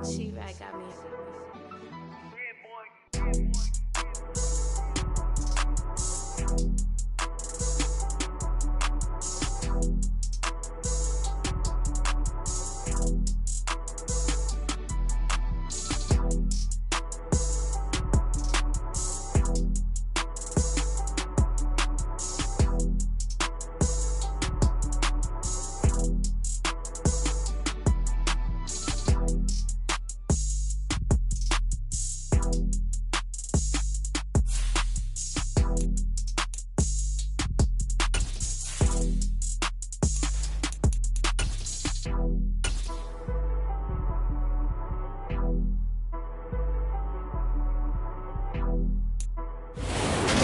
She-Rag got me.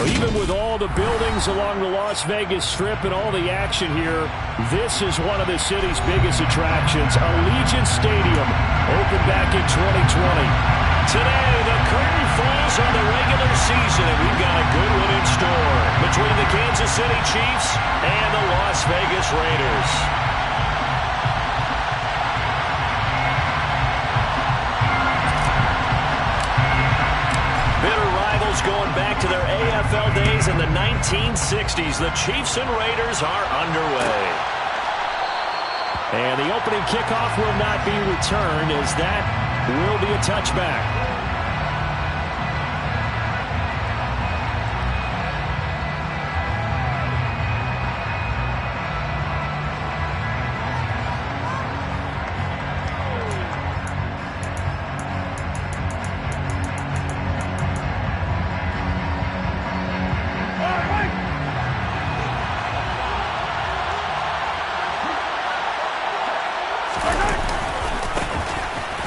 Even with all the buildings along the Las Vegas Strip and all the action here, this is one of the city's biggest attractions. Allegiant Stadium opened back in 2020. Today, the curtain falls on the regular season, and we've got a good one in store between the Kansas City Chiefs and the Las Vegas Raiders. Bitter rivals going back to their AFL days in the 1960s. The Chiefs and Raiders are underway. And the opening kickoff will not be returned, as that will be a touchback.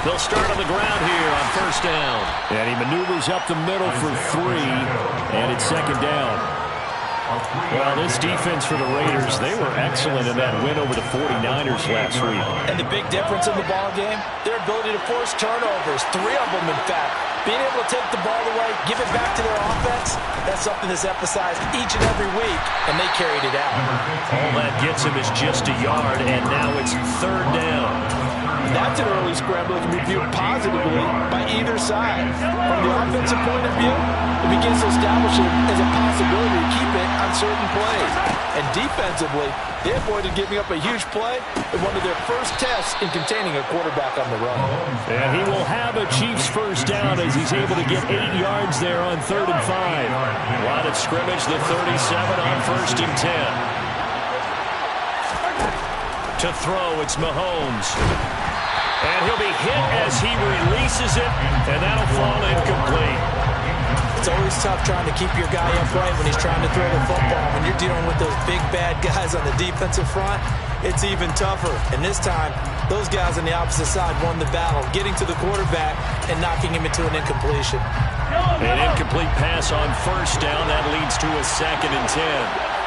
They'll start on the ground here on first down. And he maneuvers up the middle for 3, and it's second down. Well, this defense for the Raiders, they were excellent in that win over the 49ers last week. And the big difference in the ball game, their ability to force turnovers, 3 of them in fact. Being able to take the ball away, give it back to their offense, that's something that's emphasized each and every week, and they carried it out. All that gets him is just a yard, and now it's third down. That's an early scramble that can be viewed positively by either side. From the offensive point of view, it begins to establish it as a possibility to keep it on certain plays. And defensively, they avoided giving up a huge play in one of their first tests in containing a quarterback on the run. And he will have a Chiefs first down as he's able to get 8 yards there on 3rd and 5. Line of scrimmage, the 37 on 1st and 10. To throw, it's Mahomes. And he'll be hit as he releases it, and that'll fall incomplete. It's always tough trying to keep your guy upright when he's trying to throw the football. When you're dealing with those big, bad guys on the defensive front, it's even tougher. And this time, those guys on the opposite side won the battle, getting to the quarterback and knocking him into an incompletion. An incomplete pass on first down. That leads to a 2nd and 10.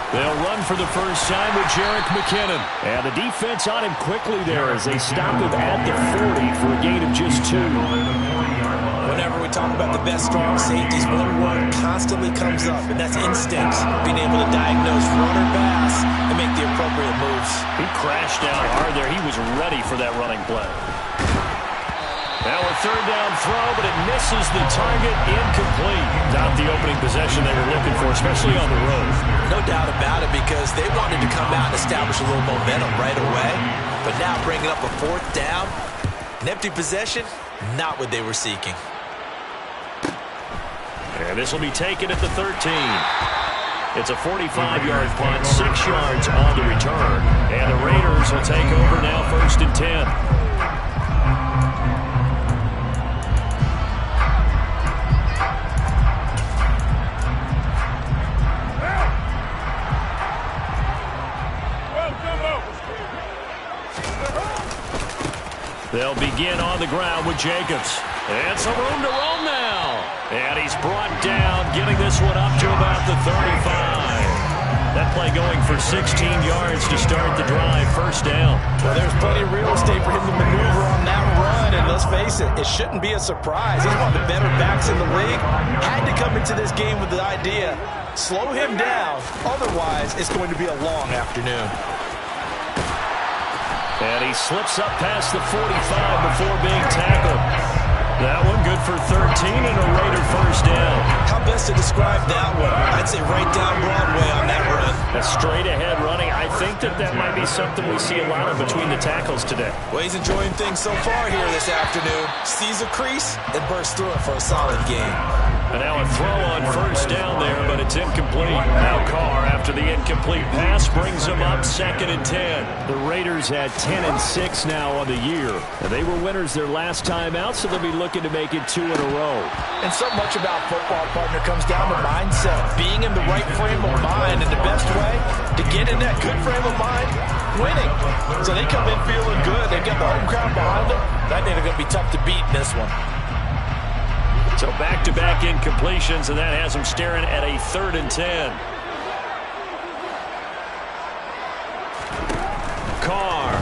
They'll run for the first time with Jerick McKinnon. And the defense on him quickly there as they stop him at the 40 for a gain of just 2. Whenever we talk about the best strong safeties, one word constantly comes up, and that's instincts. Being able to diagnose run or pass and make the appropriate moves. He crashed down hard there. He was ready for that running play. Now a 3rd down throw, but it misses the target, incomplete. Not the opening possession they were looking for, especially on the road. No doubt about it, because they wanted to come out and establish a little momentum right away. But now bringing up a 4th down, an empty possession, not what they were seeking. And this will be taken at the 13. It's a 45-yard punt, 6 yards on the return. And the Raiders will take over now 1st and 10. They'll begin on the ground with Jacobs. And some room to roam now. And he's brought down, getting this one up to about the 35. That play going for 16 yards to start the drive, first down. Well, there's plenty of real estate for him to maneuver on that run. And let's face it, it shouldn't be a surprise. He's one of the better backs in the league. Had to come into this game with the idea, slow him down. Otherwise, it's going to be a long afternoon. And he slips up past the 45 before being tackled. That one good for 13 and a Raider first down. How best to describe that one? I'd say right down Broadway on that run. A straight ahead running. I think that might be something we see a lot of between the tackles today. Well, he's enjoying things so far here this afternoon. Sees a crease and bursts through it for a solid gain. And now a throw on first down there, but it's incomplete. Now Carr, after the incomplete pass, brings him up 2nd and 10. The Raiders had 10 and 6 now on the year. And they were winners their last time out, so they'll be looking to make it 2 in a row. And so much about football, partner, comes down to mindset. Being in the right frame of mind, and the best way to get in that good frame of mind, winning. So they come in feeling good. They got the home crowd behind them. I think they're going to be tough to beat in this one. So back-to-back incompletions, and that has them staring at a 3rd and 10. Carr.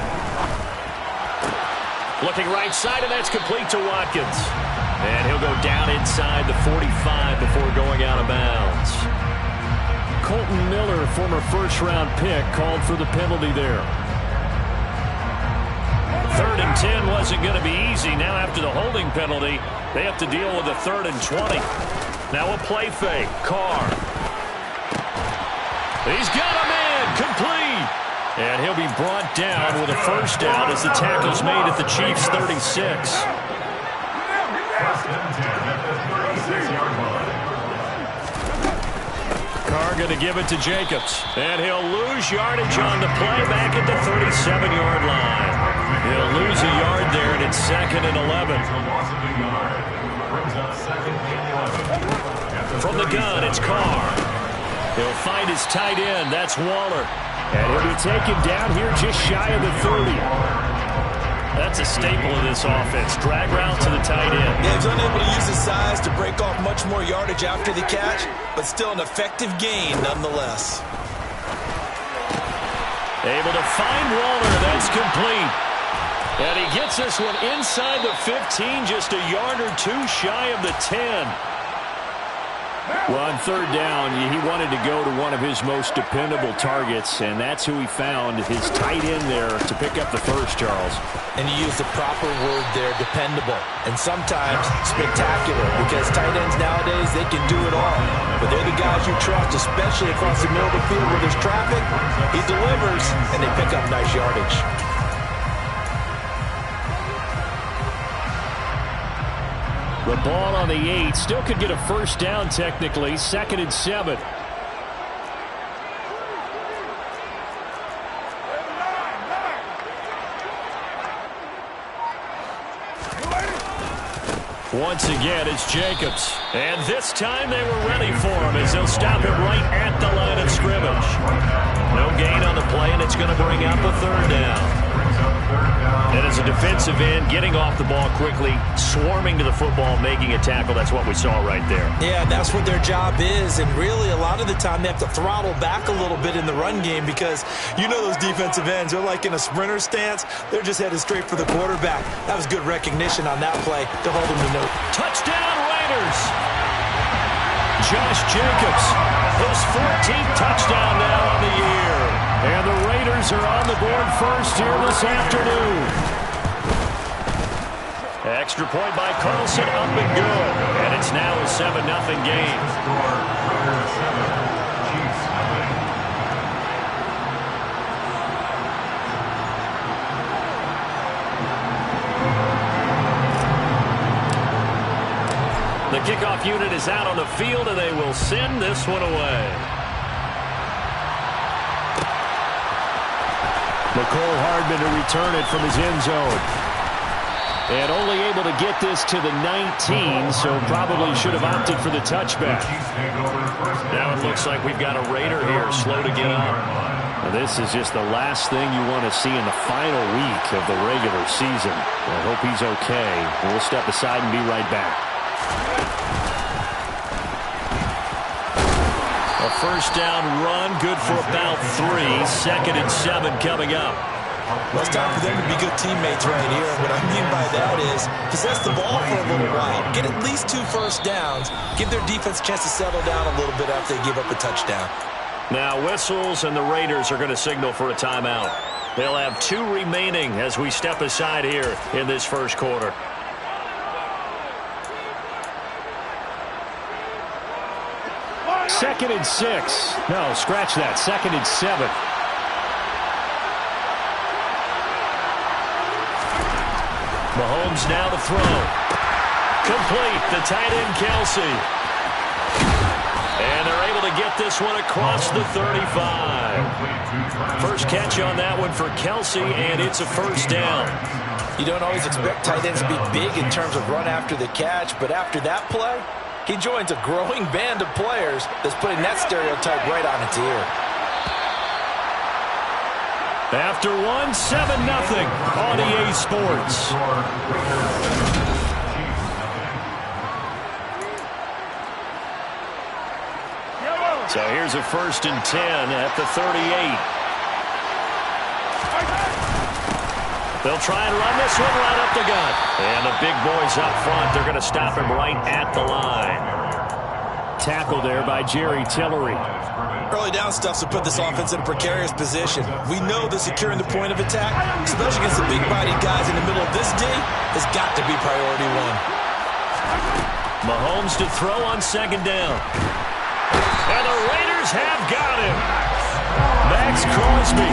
Looking right side, and that's complete to Watkins. And he'll go down inside the 45 before going out of bounds. Colton Miller, former first-round pick, called for the penalty there. 3rd and 10 wasn't going to be easy. Now after the holding penalty, they have to deal with a 3rd and 20. Now a play fake. Carr. He's got a man. Complete. And he'll be brought down with a first down as the tackle's made at the Chiefs' 36. Carr going to give it to Jacobs. And he'll lose yardage on the play back at the 37-yard line. He'll lose a yard there, and it's 2nd and 11. From the gun, it's Carr. He'll find his tight end. That's Waller. And he'll be taken down here just shy of the 30. That's a staple of this offense. Drag route to the tight end. Yeah, he's unable to use his size to break off much more yardage after the catch, but still an effective gain nonetheless. Able to find Waller. That's complete. And he gets this one inside the 15, just a yard or two shy of the 10. Well, on 3rd down, he wanted to go to one of his most dependable targets, and that's who he found, his tight end there, to pick up the first, Charles. And you use the proper word there, dependable, and sometimes spectacular, because tight ends nowadays, they can do it all. But they're the guys you trust, especially across the middle of the field where there's traffic. He delivers, and they pick up nice yardage. The ball on the 8. Still could get a first down technically. 2nd and 7. Once again, it's Jacobs. And this time they were ready for him as they'll stop him right at the line of scrimmage. No gain on the play, and it's going to bring up a 3rd down. And as a defensive end, getting off the ball quickly, swarming to the football, making a tackle, that's what we saw right there. Yeah, that's what their job is, and really a lot of the time they have to throttle back a little bit in the run game because you know those defensive ends, they're like in a sprinter stance. They're just headed straight for the quarterback. That was good recognition on that play to hold him to note. Touchdown, Raiders! Josh Jacobs, his 14th touchdown now on the year. And the Raiders are on the board first here this afternoon. Extra point by Carlson, up and good. And it's now a 7-0 game. The kickoff unit is out on the field, and they will send this one away. McCole Hardman to return it from his end zone. And only able to get this to the 19, so probably should have opted for the touchback. Now it looks like we've got a Raider here, slow to get up. Now this is just the last thing you want to see in the final week of the regular season. I hope he's okay. We'll step aside and be right back. A first down run, good for about 3. 2nd and 7 coming up. Well, it's time for them to be good teammates right here. And what I mean by that is possess the ball for a little while. Get at least 2 first downs. Give their defense a chance to settle down a little bit after they give up a touchdown. Now whistles, and the Raiders are going to signal for a timeout. They'll have 2 remaining as we step aside here in this first quarter. Second and 6. No, scratch that. Second and 7. Mahomes now to throw. Complete. The tight end, Kelsey. And they're able to get this one across the 35. First catch on that one for Kelsey, and it's a first down. You don't always expect tight ends to be big in terms of run after the catch, but after that play, he joins a growing band of players that's putting that stereotype right on its ear. After 1, 7-0 on EA Sports. So here's a 1st and 10 at the 38. They'll try and run this one right up the gut. And the big boys up front, they're going to stop him right at the line. Tackle there by Jerry Tillery. Early down stuff to put this offense in a precarious position. We know that securing the point of attack, especially against the big-bodied guys in the middle of this D, has got to be priority 1. Mahomes to throw on 2nd down. And the Raiders have got him. Max Crosby.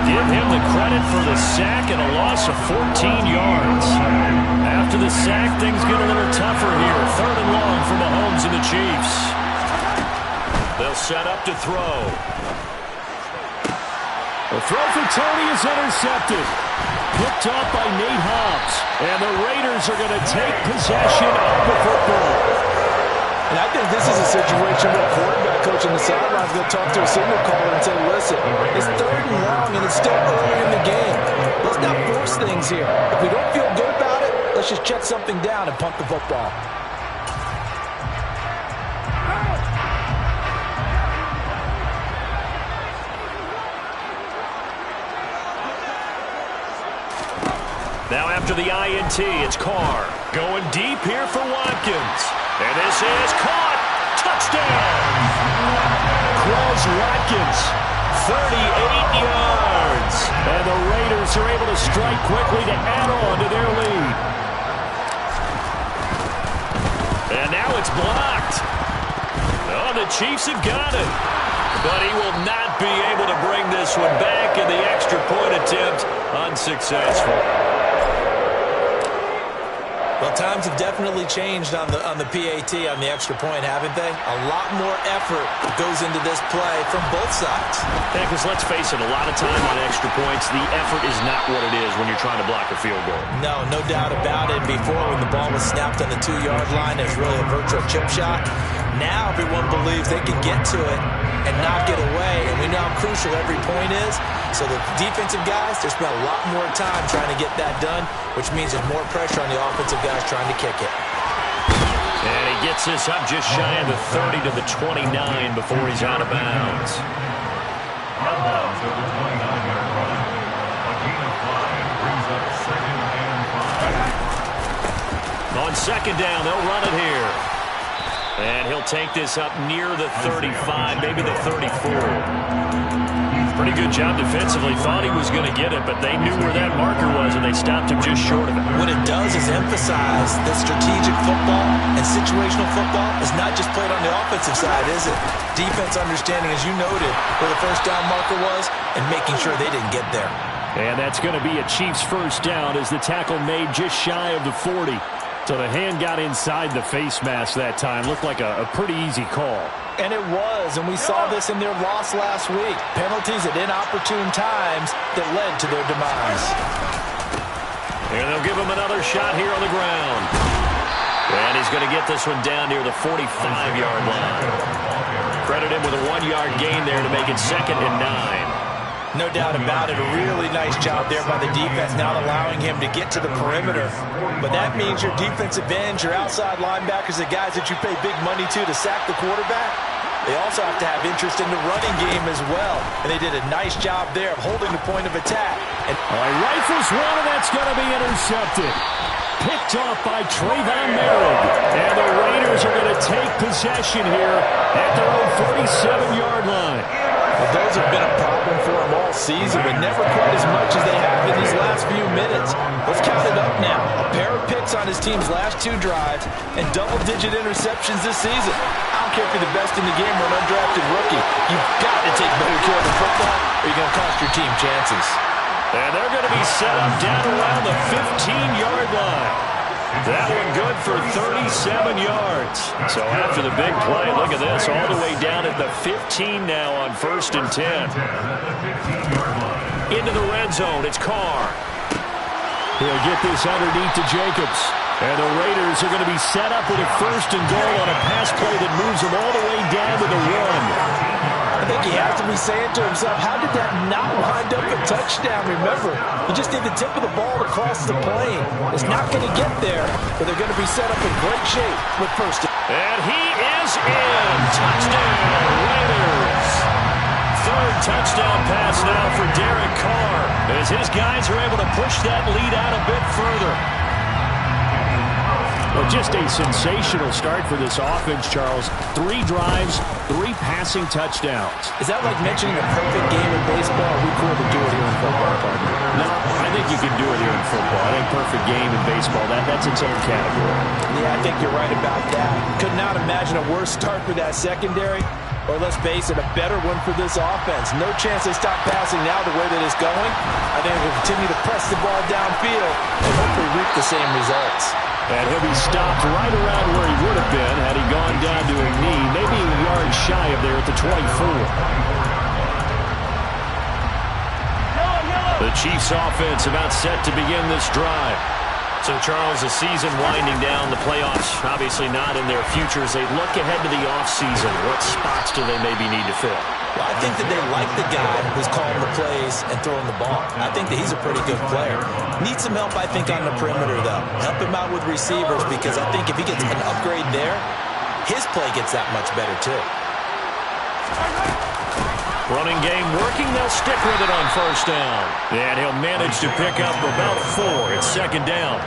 Give him the credit for the sack and a loss of 14 yards. After the sack, things get a little tougher here. 3rd and long for Mahomes and the Chiefs. They'll set up to throw. The throw for Tony is intercepted. Picked off by Nate Hobbs. And the Raiders are going to take possession of the football. And I think this is a situation where a quarterback coach on the sideline is going to talk to a signal caller and say, listen, it's 3rd and long and it's still early in the game. Let's not force things here. If we don't feel good about it, let's just check something down and punt the football. Now after the INT, it's Carr. Going deep here for Watkins. And this is caught. Touchdown. Quez Watkins. 38 yards. And the Raiders are able to strike quickly to add on to their lead. And now it's blocked. Oh, the Chiefs have got it. But he will not be able to bring this one back, and the extra point attempt unsuccessful. Well, times have definitely changed on the PAT, on the extra point, haven't they? A lot more effort goes into this play from both sides. Yeah, because let's face it, a lot of time on extra points, the effort is not what it is when you're trying to block a field goal. No doubt about it. Before, when the ball was snapped on the 2-yard line, it was really a virtual chip shot. Now everyone believes they can get to it and knock it away, and we know how crucial every point is. So the defensive guys, they spend a lot more time trying to get that done, which means there's more pressure on the offensive guys trying to kick it. And he gets this up just shy of the 30 to the 29 before he's out of bounds. On 2nd down, they'll run it here. And he'll take this up near the 35, maybe the 34. Pretty good job defensively. Thought he was going to get it, but they knew where that marker was, and they stopped him just short of it. What it does is emphasize that strategic football and situational football is not just played on the offensive side, is it? Defense understanding, as you noted, where the 1st down marker was and making sure they didn't get there. And that's going to be a Chiefs 1st down as the tackle made just shy of the 40. So the hand got inside the face mask that time. Looked like a pretty easy call. And it was, and we saw this in their loss last week. Penalties at inopportune times that led to their demise. And they'll give him another shot here on the ground. And he's going to get this one down near the 45-yard line. Credit him with a 1-yard gain there to make it 2nd and 9. No doubt about it. A really nice job there by the defense, not allowing him to get to the perimeter. But that means your defensive ends, your outside linebackers, the guys that you pay big money to sack the quarterback, they also have to have interest in the running game as well. And they did a nice job there of holding the point of attack. And rifles one, and that's going to be intercepted. Picked off by Trayvon Merritt. And the Raiders are going to take possession here at their own 47-yard line. Well, those have been a problem for him all season, but never quite as much as they have in these last few minutes. Let's count it up now. A pair of picks on his team's last 2 drives and double-digit interceptions this season. I don't care if you're the best in the game or an undrafted rookie. You've got to take better care of the football or you're going to cost your team chances. And they're going to be set up down around the 15-yard line. That one good for 37 yards. So after the big play, look at this, all the way down at the 15 now on 1st and 10. Into the red zone, it's Carr. He'll get this underneath to Jacobs. And the Raiders are going to be set up with a 1st and goal on a pass play that moves them all the way down to the 1. I think he has to be saying to himself, how did that not wind up a touchdown? Remember, you just need the tip of the ball to cross the plane. It's not going to get there, but they're going to be set up in great shape with 1st. And he is in. Touchdown, Raiders. 3rd touchdown pass now for Derek Carr, as his guys are able to push that lead out a bit further. Well, just a sensational start for this offense, Charles. 3 drives, 3 passing touchdowns. Is that like mentioning a perfect game in baseball? We could do it here in football, partner. No, I think you can do it here in football. I think perfect game in baseball, that's its own category. Yeah, I think you're right about that. Could not imagine a worse start for that secondary. Or let's face it, a better one for this offense. No chance they stop passing now the way that it's going. I think they'll continue to press the ball downfield and hopefully reap the same results. And he'll be stopped right around where he would have been had he gone down to a knee, maybe a yard shy of there at the 24. The Chiefs offense about set to begin this drive. So, Charles, the season winding down, the playoffs obviously not in their future. As they look ahead to the offseason, what spots do they maybe need to fill? Well, I think that they like the guy who's calling the plays and throwing the ball. I think that he's a pretty good player. Needs some help, I think, on the perimeter, though. Help him out with receivers, because I think if he gets an upgrade there, his play gets that much better, too. Running game working. They'll stick with it on 1st down. And he'll manage to pick up about 4. It's 2nd down.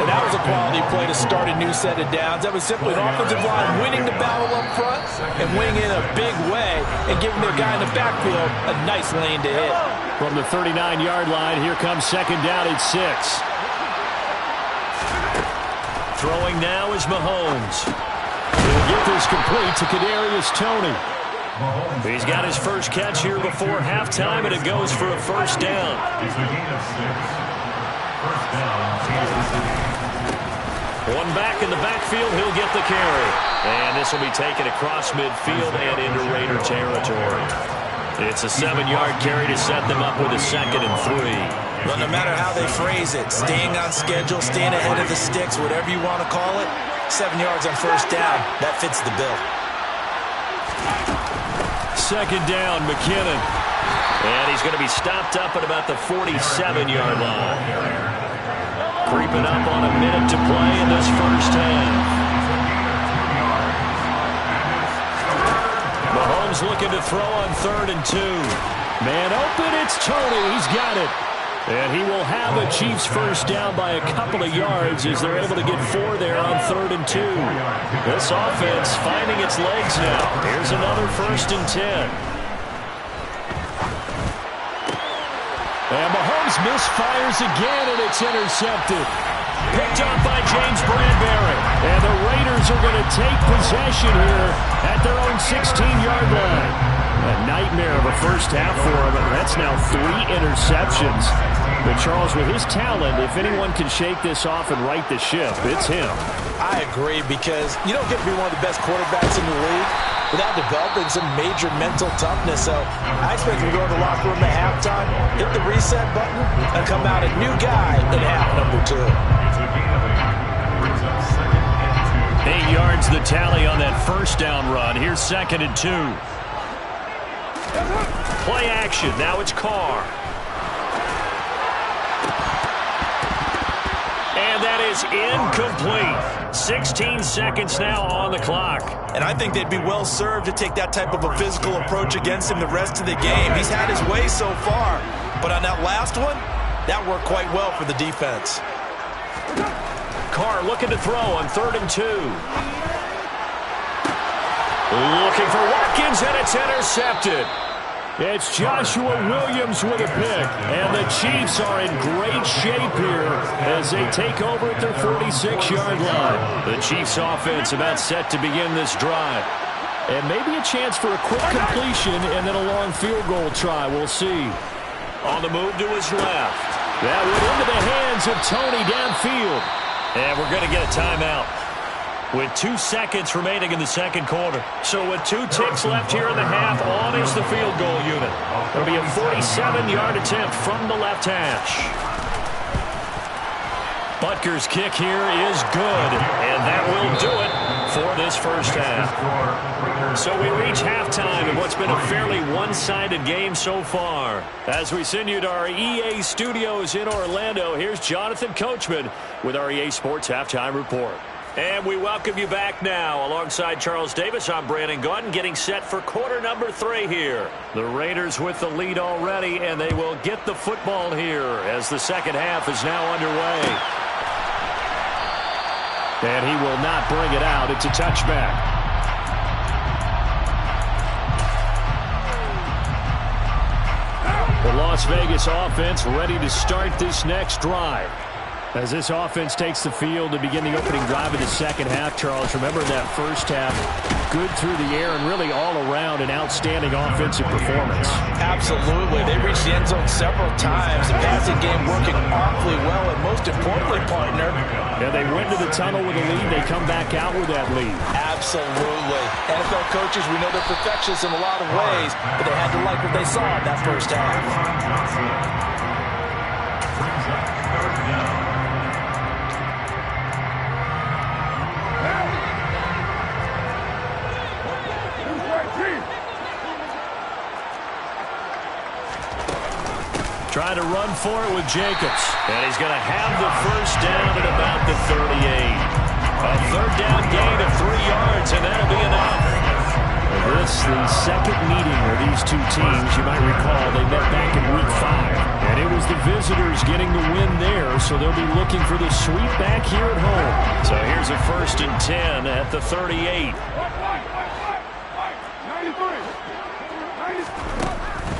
And that was a quality play to start a new set of downs. That was simply an offensive line winning the battle up front and winning in a big way and giving their guy in the backfield a nice lane to hit. From the 39-yard line, here comes 2nd down at 6. Throwing now is Mahomes. He'll get this complete to Kadarius Toney. He's got his first catch here before halftime, and it goes for a 1st down. One back in the backfield, he'll get the carry. And this will be taken across midfield and into Raider territory. It's a 7-yard carry to set them up with a 2nd and 3. Well, no matter how they phrase it, staying on schedule, staying ahead of the sticks, whatever you want to call it, 7 yards on 1st down, that fits the bill. 2nd down, McKinnon. And he's going to be stopped up at about the 47-yard line. Creeping up on a minute to play in this 1st half. Mahomes looking to throw on 3rd and 2. Man open, it's Toney. He's got it. And he will have a Chiefs 1st down by a couple of yards as they're able to get 4 there on 3rd and 2. This offense finding its legs now. Here's another 1st and 10. And Mahomes misfires again, and it's intercepted. Picked up by James Bradbury. And the Raiders are going to take possession here at their own 16-yard line. A nightmare of a first half for him, and that's now 3 interceptions. But Charles, with his talent, if anyone can shake this off and right the ship, it's him. I agree, because you don't get to be one of the best quarterbacks in the league without developing some major mental toughness. So I expect him to go in the locker room at halftime, hit the reset button, and come out a new guy in half number 2. 8 yards the tally on that 1st down run. Here's 2nd and 2. Play action. Now it's Carr. And that is incomplete. 16 seconds now on the clock. And I think they'd be well served to take that type of a physical approach against him the rest of the game. He's had his way so far. But on that last one, that worked quite well for the defense. Carr looking to throw on 3rd and 2. Looking for Watkins, and it's intercepted. It's Joshua Williams with a pick, and the Chiefs are in great shape here as they take over at their 46-yard line. The Chiefs offense about set to begin this drive. And maybe a chance for a quick completion and then a long field goal try. We'll see. On the move to his left. That went into the hands of Tony downfield. And we're going to get a timeout with 2 seconds remaining in the second quarter. So with 2 ticks left here in the half, on is the field goal unit. It'll be a 47-yard attempt from the left hash. Butker's kick here is good, and that will do it for this first half. So we reach halftime in what's been a fairly one-sided game so far. As we send you to our EA studios in Orlando, here's Jonathan Coachman with our EA Sports Halftime Report. And we welcome you back now. Alongside Charles Davis, I'm Brandon Gaudin, getting set for quarter number 3 here. The Raiders with the lead already, and they will get the football here as the second half is now underway. And he will not bring it out. It's a touchback. The Las Vegas offense ready to start this next drive. As this offense takes the field to begin the opening drive of the second half, Charles, remember that first half, good through the air and really all around an outstanding offensive performance. Absolutely. They reached the end zone several times. The passing game working awfully well, and most importantly, partner. Yeah, they went to the tunnel with a lead. They come back out with that lead. Absolutely. NFL coaches, we know they're perfectionists in a lot of ways, but they had to like what they saw in that first half. Trying to run for it with Jacobs. And he's going to have the first down at about the 38. A third down gain of 3 yards, and that'll be enough. This, the second meeting of these two teams. You might recall they met back in Week 5. And it was the visitors getting the win there, so they'll be looking for the sweep back here at home. So here's a 1st and 10 at the 38.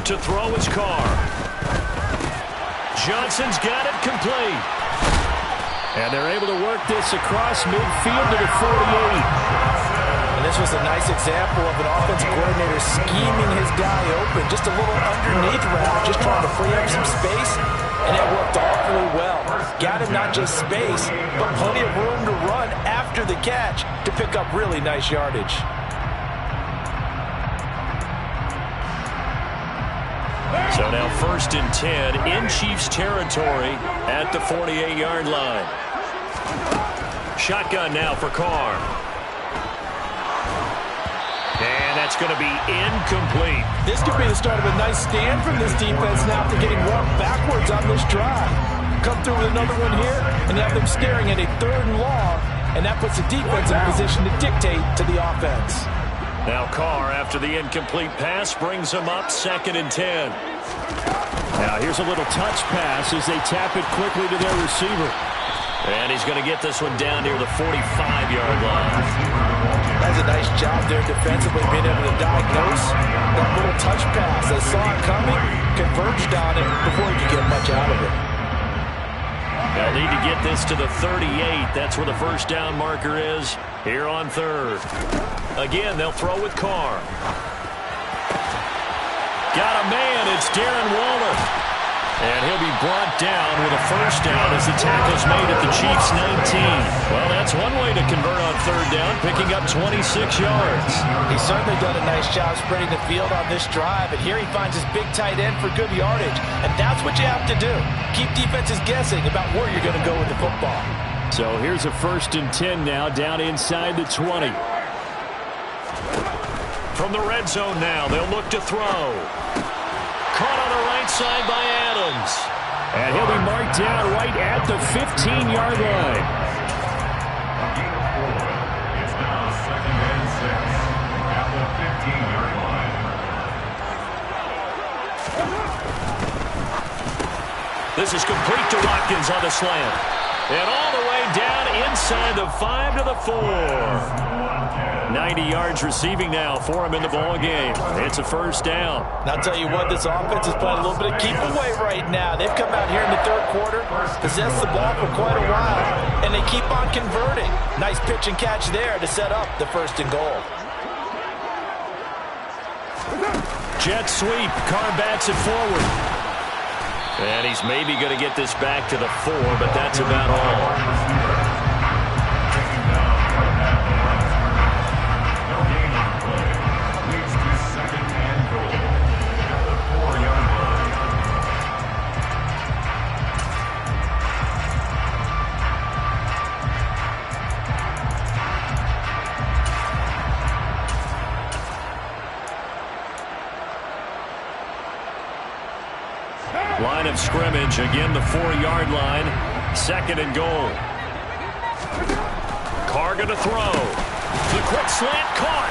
To throw his car. Johnson's got it complete. And they're able to work this across midfield to the 48. And this was a nice example of an offensive coordinator scheming his guy open. Just a little underneath route, just trying to free up some space. And it worked awfully well. Got him not just space, but plenty of room to run after the catch to pick up really nice yardage. So now 1st and 10 in Chiefs territory at the 48-yard line. Shotgun now for Carr. And that's going to be incomplete. This could be the start of a nice stand from this defense now after getting walked backwards on this drive. Come through with another one here and have them staring at a 3rd and long, and that puts the defense in a position to dictate to the offense. Now Carr, after the incomplete pass, brings him up 2nd and 10. Now here's a little touch pass as they tap it quickly to their receiver. And he's going to get this one down near the 45-yard line. That's a nice job there defensively, being able to diagnose that little touch pass. They saw it coming, converged on it before he could get much out of it. They'll need to get this to the 38. That's where the first down marker is here on 3rd. Again, they'll throw with Carr. Got a man. It's Darren Waller. And he'll be brought down with a first down as the tackle's made at the Chiefs' 19. Well, that's one way to convert on 3rd down, picking up 26 yards. He's certainly done a nice job spreading the field on this drive, and here he finds his big tight end for good yardage. And that's what you have to do. Keep defenses guessing about where you're going to go with the football. So here's a 1st and 10 now, down inside the 20. From the red zone now, they'll look to throw. Caught on the right side by Adams. And he'll be marked down right at the 15-yard line. This is complete to Watkins on the slant. And all the way down inside the 5 to the 4. 90 yards receiving now for him in the ball game. It's a first down. And I'll tell you what, this offense is playing a little bit of keep away right now. They've come out here in the third quarter, possessed the ball for quite a while, and they keep on converting. Nice pitch and catch there to set up the first and goal. Jet sweep. Carr bats it forward. And he's maybe going to get this back to the 4, but that's about all. Line of scrimmage, again the 4-yard line. Second and goal. Carr going to throw. The quick slant caught.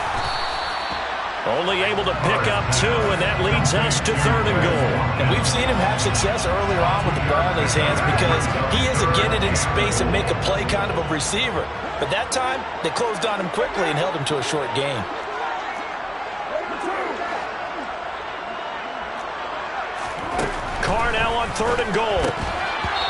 Only able to pick up 2, and that leads us to third and goal. And we've seen him have success earlier on with the ball in his hands because he is a get it in space and make a play kind of a receiver. But that time, they closed on him quickly and held him to a short gain. Carr now on third and goal.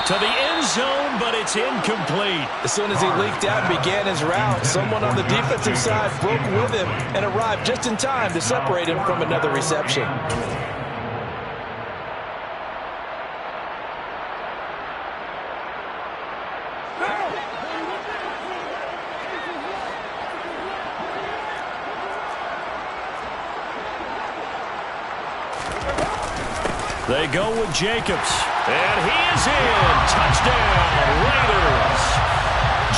To the end zone, but it's incomplete. As soon as he leaked out and began his route, someone on the defensive side broke with him and arrived just in time to separate him from another reception. They go with Jacobs. And he is in. Touchdown, Raiders.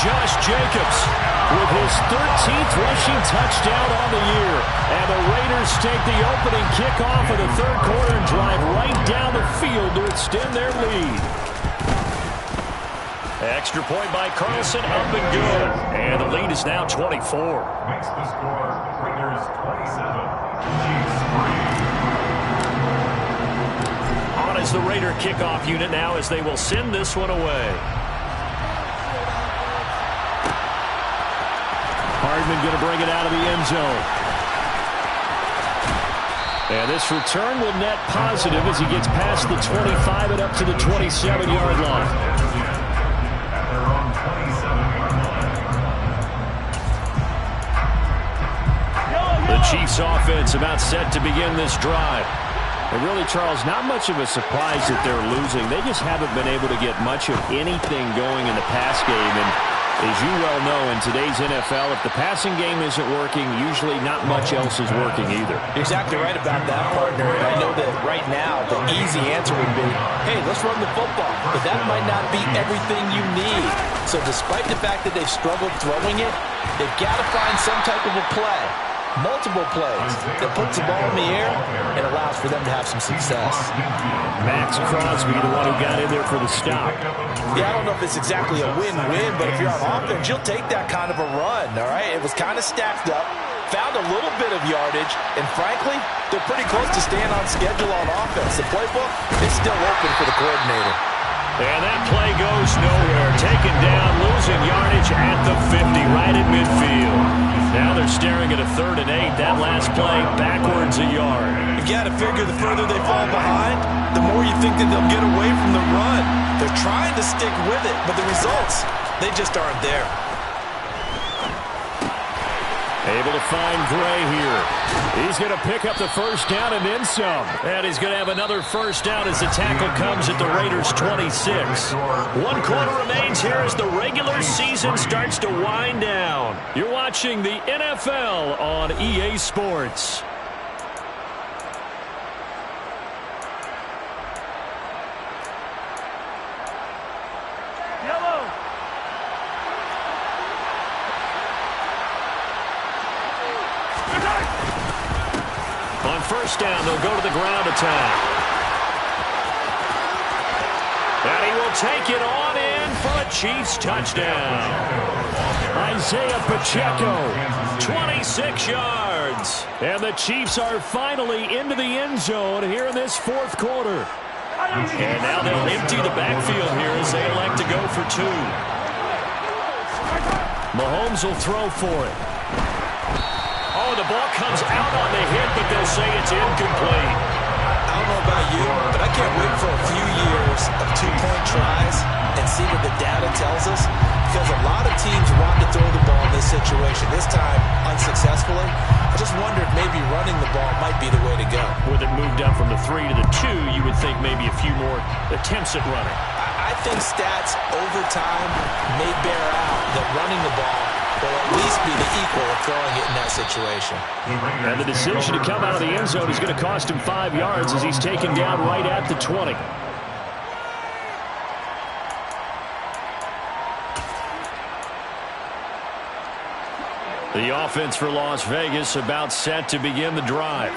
Josh Jacobs with his 13th rushing touchdown on the year. And the Raiders take the opening kickoff of the third quarter and drive right down the field to extend their lead. Extra point by Carlson, up and good. And the lead is now 24. Makes the score Raiders 27, Chiefs 3. Is the Raider kickoff unit now as they will send this one away. Hardman going to bring it out of the end zone. And this return will net positive as he gets past the 25 and up to the 27-yard line. At their own 27-yard line. The Chiefs offense about set to begin this drive. And really, Charles, not much of a surprise that they're losing. They just haven't been able to get much of anything going in the pass game. And as you well know, in today's NFL, if the passing game isn't working, usually not much else is working either. You're exactly right about that, partner. And I know that right now the easy answer would be, hey, let's run the football. But that might not be everything you need. So despite the fact that they've struggled throwing it, they've got to find some type of a play. Multiple plays that puts the ball in the air and allows for them to have some success. Max Crosby, the one who got in there for the stop. Yeah, I don't know if it's exactly a win-win, but if you're on offense, you'll take that kind of a run, all right? It was kind of stacked up, found a little bit of yardage, and frankly, they're pretty close to staying on schedule on offense. The playbook is still open for the coordinator. And that play goes nowhere. Taken down, losing yardage at the 50, right at midfield. Now they're staring at a 3rd and 8. That last play, backwards a yard. You got to figure the further they fall behind, the more you think that they'll get away from the run. They're trying to stick with it, but the results, they just aren't there. Able to find Gray here. He's going to pick up the first down and then some. And he's going to have another first down as the tackle comes at the Raiders' 26. 1 quarter remains here as the regular season starts to wind down. You're watching the NFL on EA Sports. On first down, they'll go to the ground attack. And he will take it on in for a Chiefs touchdown. Isaiah Pacheco. 26 yards. And the Chiefs are finally into the end zone here in this 4th quarter. And now they'll empty the backfield here as they elect to go for 2. Mahomes will throw for it. Oh, the ball comes out on the hit, but they'll say it's incomplete. I don't know about you, but I can't wait for a few years of two-point tries and see what the data tells us, because a lot of teams want to throw the ball in this situation, this time unsuccessfully. I just wonder if maybe running the ball might be the way to go. With it moved up from the 3 to the 2, you would think maybe a few more attempts at running. I think stats over time may bear out that running the ball will at least be the equal of throwing it in that situation. And the decision to come out of the end zone is going to cost him 5 yards as he's taken down right at the 20. The offense for Las Vegas about set to begin the drive.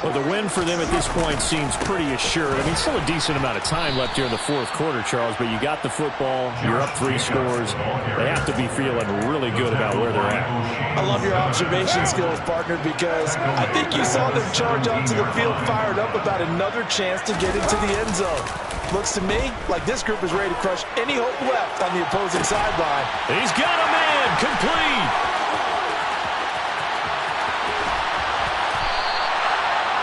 Well, the win for them at this point seems pretty assured. I mean, still a decent amount of time left here in the fourth quarter, Charles, but you got the football, you're up 3 scores. They have to be feeling really good about where they're at. I love your observation skills, partner, because I think you saw them charge onto the field fired up about another chance to get into the end zone. Looks to me like this group is ready to crush any hope left on the opposing sideline. He's got a man, complete.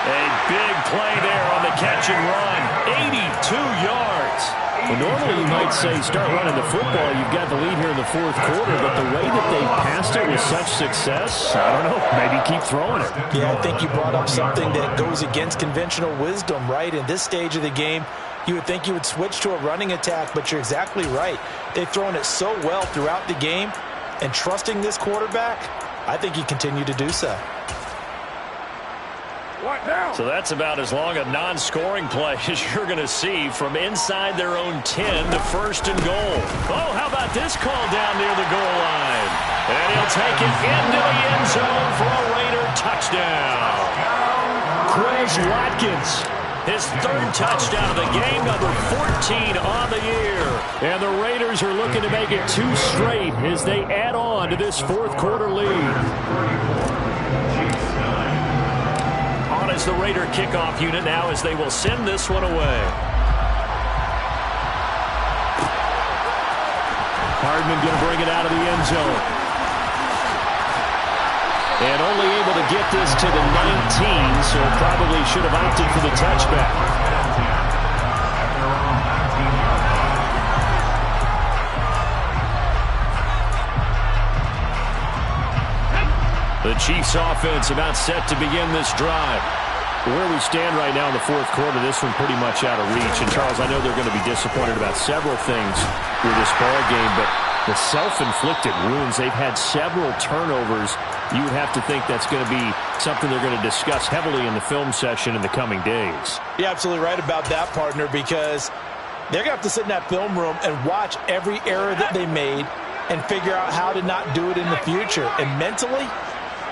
A big play there on the catch and run. 82 yards. Well, normally you might say start running the football. You've got the lead here in the fourth quarter, but the way that they passed it with such success, I don't know, maybe keep throwing it. Yeah, I think you brought up something that goes against conventional wisdom, right? In this stage of the game, you would think you would switch to a running attack, but you're exactly right. They've thrown it so well throughout the game, and trusting this quarterback, I think you continue to do so. So that's about as long a non-scoring play as you're going to see from inside their own 10 to first and goal. Oh, how about this call down near the goal line? And he'll take it into the end zone for a Raider touchdown. Chris Watkins. His 3rd touchdown of the game, number 14 on the year. And the Raiders are looking to make it 2 straight as they add on to this fourth quarter lead. As the Raider kickoff unit now as they will send this one away. Hardman going to bring it out of the end zone. And only able to get this to the 19, so probably should have opted for the touchback. The Chiefs offense about set to begin this drive. Where we stand right now in the fourth quarter, this one pretty much out of reach. And, Charles, I know they're going to be disappointed about several things with this ball game, but the self-inflicted wounds, they've had several turnovers. You would have to think that's going to be something they're going to discuss heavily in the film session in the coming days. You're absolutely right about that, partner, because they're going to have to sit in that film room and watch every error that they made and figure out how to not do it in the future. And mentally,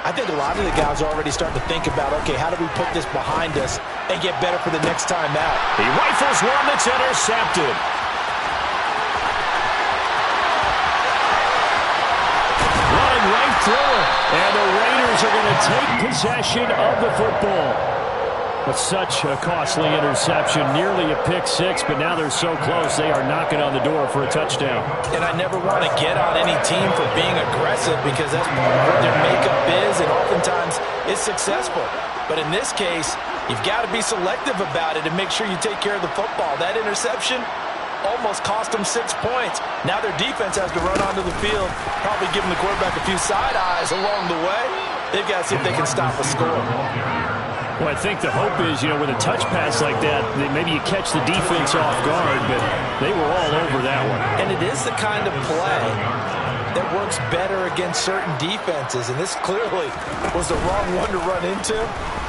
I think a lot of the guys are already starting to think about, okay, how do we put this behind us and get better for the next time out? He rifles one that's intercepted. Running right through it. And the Raiders are going to take possession of the football. But such a costly interception, nearly a pick-6, but now they're so close they are knocking on the door for a touchdown. And I never want to get on any team for being aggressive because that's part of what their makeup is, and oftentimes it's successful. But in this case, you've got to be selective about it and make sure you take care of the football. That interception almost cost them 6 points. Now their defense has to run onto the field, probably giving the quarterback a few side eyes along the way. They've got to see if they can stop a score. Well, I think the hope is, with a touch pass like that, maybe you catch the defense off guard, but they were all over that one. And it is the kind of play that works better against certain defenses, and this clearly was the wrong one to run into.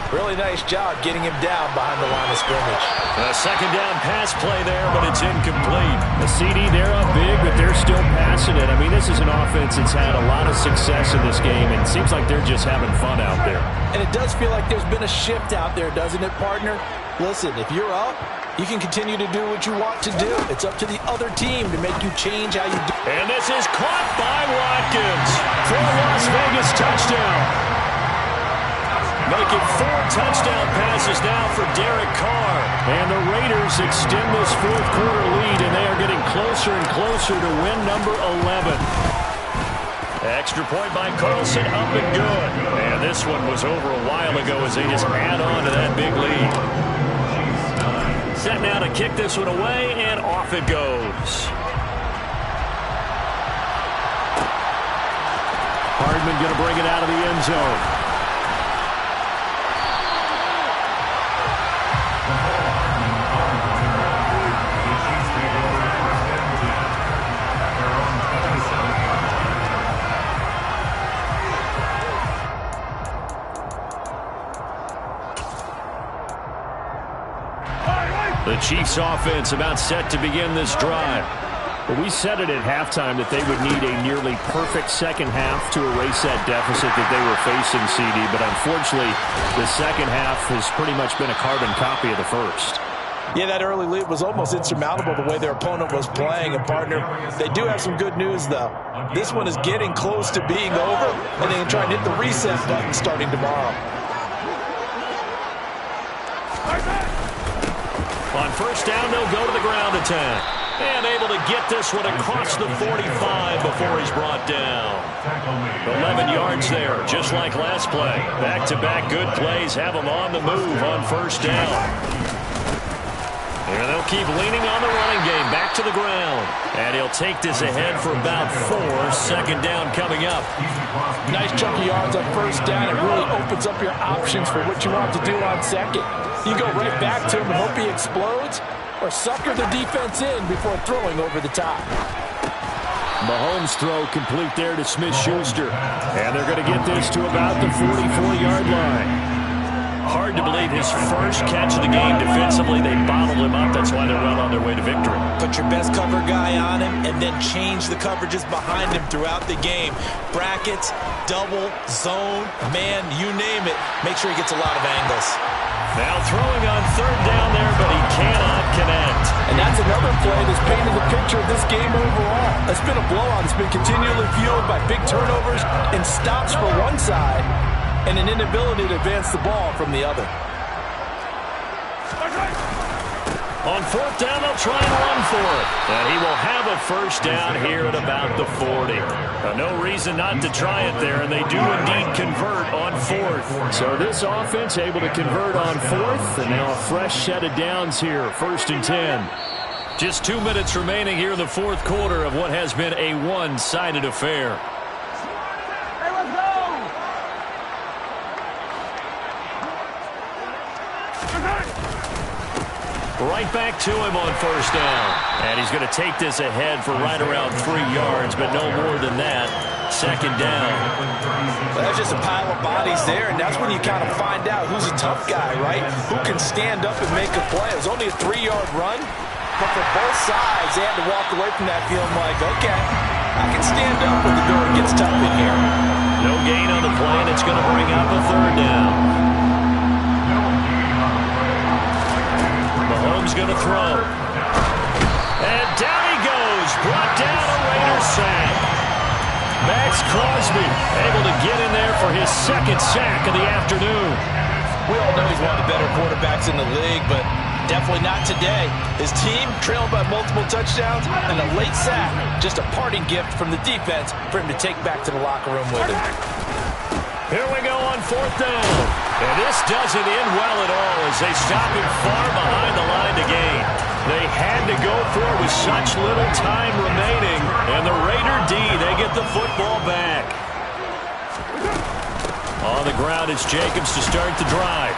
Really nice job getting him down behind the line of scrimmage. A second down pass play there, but it's incomplete. The CD, they're up big, but they're still passing it. I mean, this is an offense that's had a lot of success in this game, and it seems like they're just having fun out there. And it does feel like there's been a shift out there, doesn't it, partner? Listen, if you're up, you can continue to do what you want to do. It's up to the other team to make you change how you do. And this is caught by Watkins for a Las Vegas touchdown. Make it 4 touchdown passes now for Derek Carr. And the Raiders extend this fourth quarter lead, and they are getting closer and closer to win number 11. Extra point by Carlson, up and good. And this one was over a while ago as they just add on to that big lead. Set now to kick this one away, and off it goes. Hardman going to bring it out of the end zone. The Chiefs offense about set to begin this drive. Well, we said it at halftime that they would need a nearly perfect second half to erase that deficit that they were facing, CD. But unfortunately, the second half has pretty much been a carbon copy of the first. Yeah, that early lead was almost insurmountable the way their opponent was playing. And, partner, they do have some good news, though. This one is getting close to being over, and they can try and hit the reset button starting tomorrow. On first down, they'll go to the ground attack. And able to get this one across the 45 before he's brought down. 11 yards there, just like last play. Back-to-back good plays have him on the move on first down. And they'll keep leaning on the running game, back to the ground. And he'll take this ahead for about 4. Second down coming up. Nice chunk of yards on first down. It really opens up your options for what you want to do on second. You go right back to him and hope he explodes, or sucker the defense in before throwing over the top. Mahomes' throw complete there to Smith-Schuster. And they're going to get this to about the 44-yard line. Hard to believe his first catch of the game defensively. They bottled him up. That's why they're well on their way to victory. Put your best cover guy on him and then change the coverages behind him throughout the game. Brackets, double, zone, man, you name it. Make sure he gets a lot of angles. Now throwing on third down there, but he cannot connect. And that's another play that's painted the picture of this game overall. It's been a blowout. It's been continually fueled by big turnovers and stops for one side and an inability to advance the ball from the other. On fourth down, they'll try and run for it. And he will have a first down here at about the 40. No reason not to try it there, and they do indeed convert on fourth. So this offense able to convert on fourth, and now a fresh set of downs here, 1st and 10. Just 2 minutes remaining here in the fourth quarter of what has been a one-sided affair. Right back to him on first down. And he's going to take this ahead for right around 3 yards, but no more than that. Second down. Well, that's just a pile of bodies there, and that's when you kind of find out who's a tough guy, right? Who can stand up and make a play. It was only a 3-yard run, but for both sides, they had to walk away from that feeling like, okay, I can stand up when the going gets tough in here. No gain on the play, and it's going to bring up a third down. Mahomes going to throw. And down he goes. Brought down a Raiders sack. Max Crosby able to get in there for his second sack of the afternoon. We all know he's one of the better quarterbacks in the league, but definitely not today. His team trailed by multiple touchdowns and a late sack. Just a parting gift from the defense for him to take back to the locker room with him. Here we go on fourth down. And this doesn't end well at all as they stop him far behind the line to gain. They had to go for it with such little time remaining. And the Raider D, they get the football back. On the ground is Jacobs to start the drive.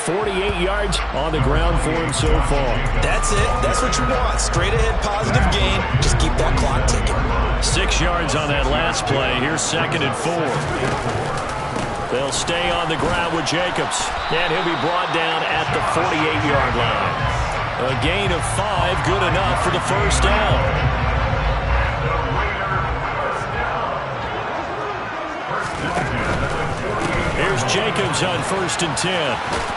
48 yards on the ground for him so far. That's it. That's what you want. Straight ahead, positive gain. Just keep that clock ticking. 6 yards on that last play. Here's 2nd and 4. They'll stay on the ground with Jacobs. And he'll be brought down at the 48-yard line. A gain of 5, good enough for the first down. Here's Jacobs on 1st and 10.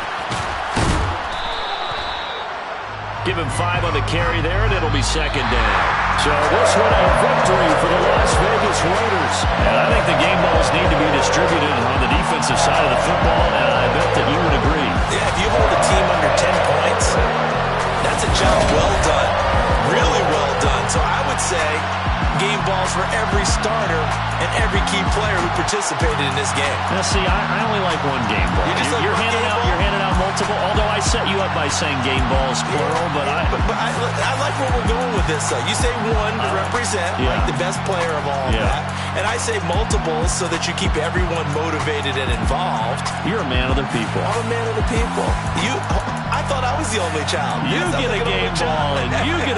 Give him 5 on the carry there, and it'll be 2nd down. So this one a victory for the Las Vegas Raiders. And I think the game balls need to be distributed on the defensive side of the football, and I bet that you would agree. Yeah, if you hold a team under 10 points, that's a job well done. Really well done. So I would say game balls for every starter and every key player who participated in this game. Now, see, I only like one game ball. You're handing out multiple, although I set you up by saying game balls, plural, but I like where we're going with this, though. You say one to represent, like the best player of all of that, and I say multiples so that you keep everyone motivated and involved. You're a man of the people. I'm a man of the people. I thought I was the only child. You get a game ball, and you get a